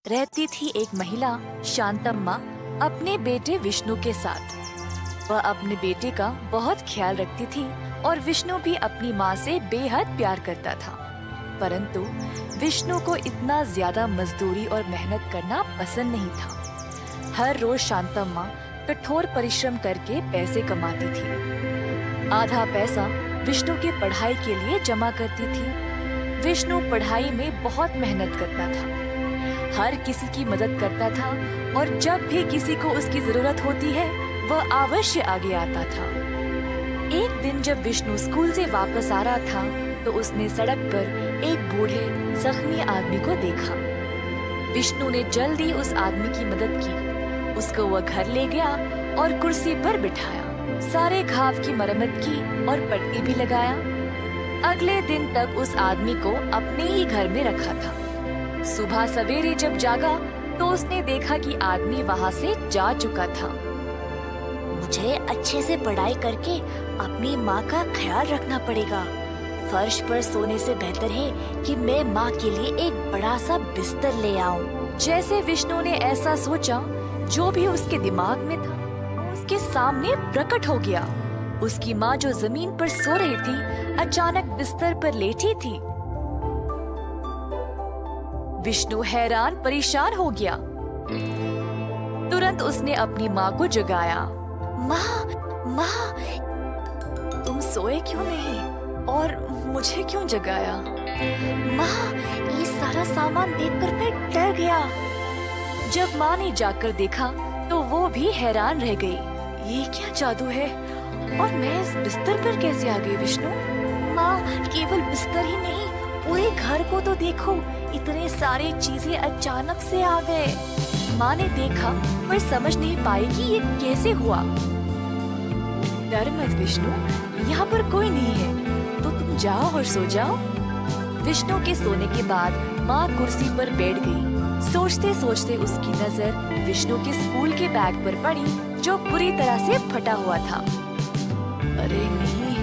रहती थी एक महिला शांतम्मा अपने बेटे विष्णु के साथ। वह अपने बेटे का बहुत ख्याल रखती थी और विष्णु भी अपनी माँ से बेहद प्यार करता था। परंतु विष्णु को इतना ज्यादा मजदूरी और मेहनत करना पसंद नहीं था। हर रोज शांतम्मा कठोर परिश्रम करके पैसे कमाती थी। आधा पैसा विष्णु की पढ़ाई के लिए जमा करती थी। विष्णु पढ़ाई में बहुत मेहनत करता था, हर किसी की मदद करता था और जब भी किसी को उसकी जरूरत होती है वह अवश्य आगे आता था। एक दिन जब विष्णु स्कूल से वापस आ रहा था तो उसने सड़क पर एक बूढ़े जख्मी आदमी को देखा। विष्णु ने जल्दी उस आदमी की मदद की। उसको वह घर ले गया और कुर्सी पर बिठाया, सारे घाव की मरम्मत की और पट्टी भी लगाया। अगले दिन तक उस आदमी को अपने ही घर में रखा था। सुबह सवेरे जब जागा तो उसने देखा कि आदमी वहाँ से जा चुका था। मुझे अच्छे से पढ़ाई करके अपनी माँ का ख्याल रखना पड़ेगा। फर्श पर सोने से बेहतर है कि मैं माँ के लिए एक बड़ा सा बिस्तर ले आऊं। जैसे विष्णु ने ऐसा सोचा, जो भी उसके दिमाग में था वो उसके सामने प्रकट हो गया। उसकी माँ जो जमीन पर सो रही थी अचानक बिस्तर पर लेटी थी। विष्णु हैरान परेशान हो गया। तुरंत उसने अपनी माँ को जगाया। माँ, माँ, तुम सोए क्यों नहीं और मुझे क्यों जगाया? माँ, ये सारा सामान देखकर मैं डर गया। जब माँ ने जाकर देखा तो वो भी हैरान रह गई। ये क्या जादू है और मैं इस बिस्तर पर कैसे आ गई? विष्णु, माँ, केवल बिस्तर ही नहीं, पूरे घर को तो देखो, इतने सारे चीजें अचानक से आ गए। माँ ने देखा पर समझ नहीं पाई कि ये कैसे हुआ। डर मत विष्णु, यहाँ पर कोई नहीं है, तो तुम जाओ और सो जाओ। विष्णु के सोने के बाद माँ कुर्सी पर बैठ गई। सोचते सोचते उसकी नजर विष्णु के स्कूल के बैग पर पड़ी, जो पूरी तरह से फटा हुआ था। अरे नहीं,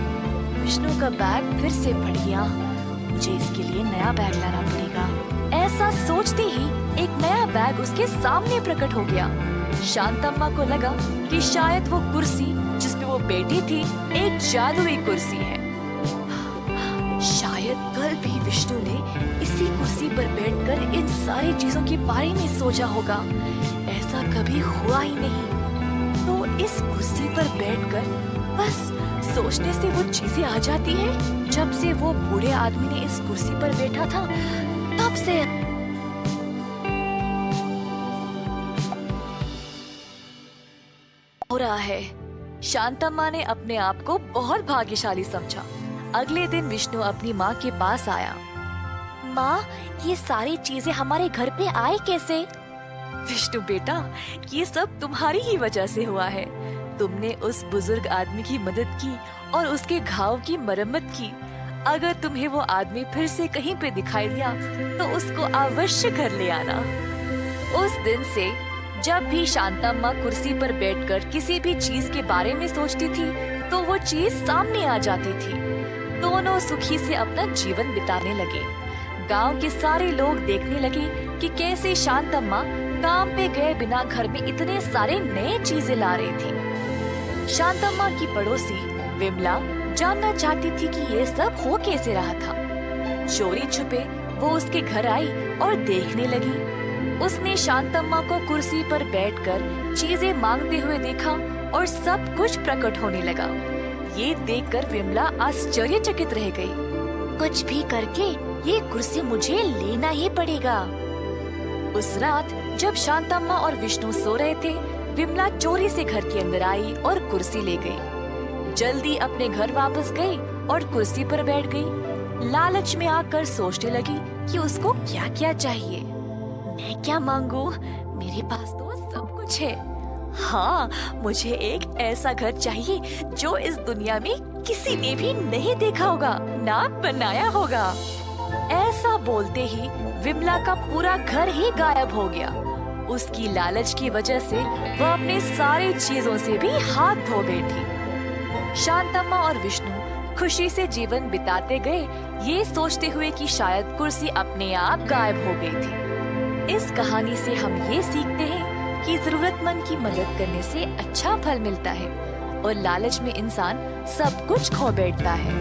विष्णु का बैग फिर से फट गया। मुझे इसके लिए नया बैग लाना पड़ेगा। ऐसा सोचते ही एक नया बैग उसके सामने प्रकट हो गया। शांतम्मा को लगा कि शायद वो कुर्सी जिसपे वो बैठी थी एक जादुई कुर्सी है। शायद कल भी विष्णु ने इसी कुर्सी पर बैठकर इन सारी चीजों के बारे में सोचा होगा। ऐसा कभी हुआ ही नहीं। तो इस कुर्सी पर बैठकर बस सोचने से वो चीजें आ जाती है। जब से वो बूढ़े आदमी ने इस कुर्सी पर बैठा था तब से हो रहा है। शांतम्मा ने अपने आप को बहुत भाग्यशाली समझा। अगले दिन विष्णु अपनी माँ के पास आया। माँ, ये सारी चीजें हमारे घर पे आए कैसे? विष्णु बेटा, ये सब तुम्हारी ही वजह से हुआ है। तुमने उस बुजुर्ग आदमी की मदद की और उसके घाव की मरम्मत की। अगर तुम्हें वो आदमी फिर से कहीं पे दिखाई दिया तो उसको अवश्य घर ले आना। उस दिन से जब भी शांतम्मा कुर्सी पर बैठकर किसी भी चीज के बारे में सोचती थी तो वो चीज सामने आ जाती थी। दोनों सुखी से अपना जीवन बिताने लगे। गांव के सारे लोग देखने लगे कि कैसे शांतम्मा काम पे गए बिना घर में इतने सारे नए चीजें ला रही थी। शांतम्मा की पड़ोसी विमला जानना चाहती थी कि ये सब हो कैसे रहा था। चोरी छुपे वो उसके घर आई और देखने लगी। उसने शांतम्मा को कुर्सी पर बैठकर चीजें मांगते हुए देखा और सब कुछ प्रकट होने लगा। ये देखकर विमला आश्चर्यचकित रह गई। कुछ भी करके ये कुर्सी मुझे लेना ही पड़ेगा। उस रात जब शांतम्मा और विष्णु सो रहे थे, विमला चोरी से घर के अंदर आई और कुर्सी ले गई। जल्दी अपने घर वापस गई और कुर्सी पर बैठ गई। लालच में आकर सोचने लगी कि उसको क्या क्या चाहिए। मैं क्या मांगू? मेरे पास तो सब कुछ है। हाँ, मुझे एक ऐसा घर चाहिए जो इस दुनिया में किसी ने भी नहीं देखा होगा, ना बनाया होगा। ऐसा बोलते ही विमला का पूरा घर ही गायब हो गया। उसकी लालच की वजह से वह अपने सारी चीजों से भी हाथ धो बैठी। शांतम्मा और विष्णु खुशी से जीवन बिताते गए, ये सोचते हुए कि शायद कुर्सी अपने आप गायब हो गई थी। इस कहानी से हम ये सीखते हैं कि जरूरतमंद की मदद करने से अच्छा फल मिलता है और लालच में इंसान सब कुछ खो बैठता है।